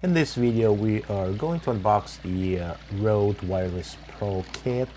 In this video, we are going to unbox the RODE Wireless Pro kit.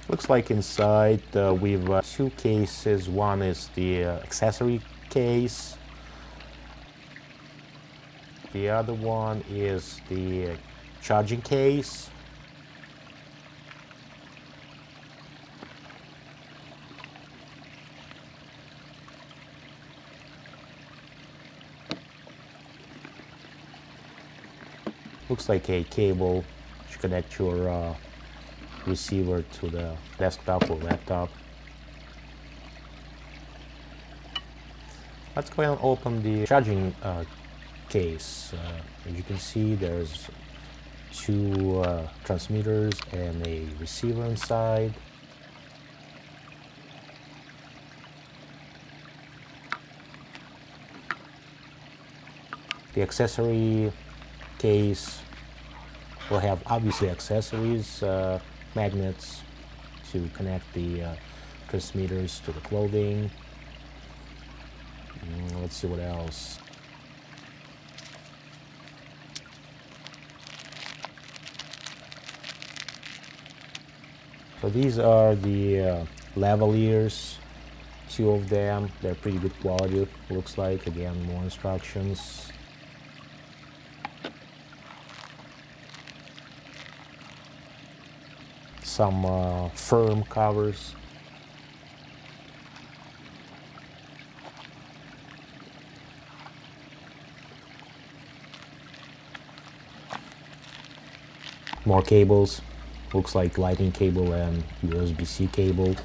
Looks like inside we've two cases. One is the accessory case. The other one is the charging case. Looks like a cable to connect your receiver to the desktop or laptop. Let's go ahead and open the charging case. As you can see, there's two transmitters and a receiver inside. The accessory case will have obviously accessories, magnets to connect the transmitters to the clothing. Let's see what else. So these are the lavaliers, two of them. They're pretty good quality, looks like. Again, more instructions. Some firm covers. More cables. Looks like lightning cable and USB-C cable.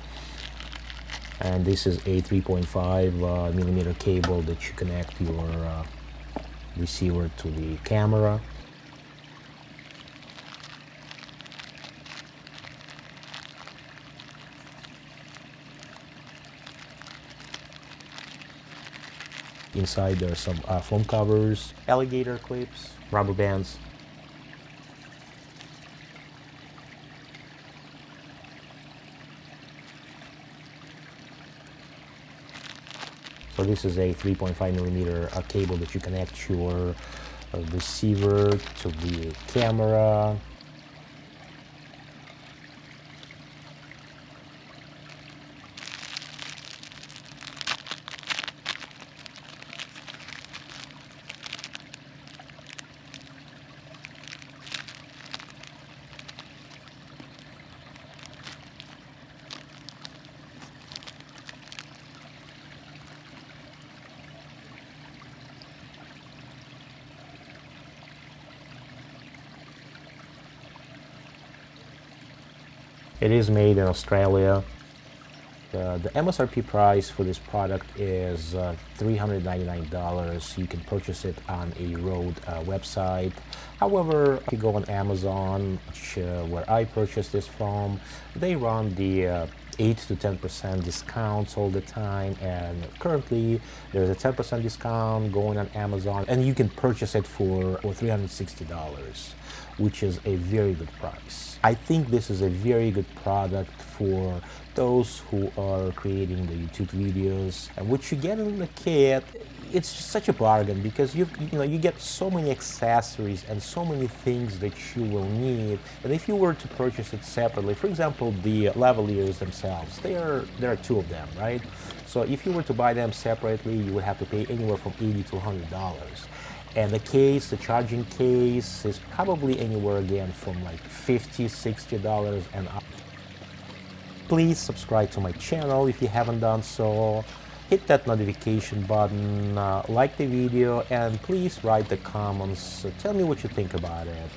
And this is a 3.5 millimeter cable that you connect your receiver to the camera. Inside there are some foam covers, alligator clips, rubber bands. So this is a 3.5 millimeter cable that you connect your receiver to the camera. It is made in Australia. The MSRP price for this product is $399. You can purchase it on a RODE website. However, if you go on Amazon, where I purchased this from, they run the 8 to 10% discounts all the time, and currently there's a 10% discount going on Amazon, and you can purchase it for $360, which is a very good price. I think this is a very good product for those who are creating the YouTube videos. And what you get in the kit, it's just such a bargain, because you get so many accessories and so many things that you will need. And if you were to purchase it separately, for example, the lavaliers themselves, there are two of them, right? So if you were to buy them separately, you would have to pay anywhere from $80 to $100. And the case, the charging case, is probably anywhere again from like $50, $60 and up. Please subscribe to my channel if you haven't done so. Hit that notification button, like the video, and please write the comments. Tell me what you think about it.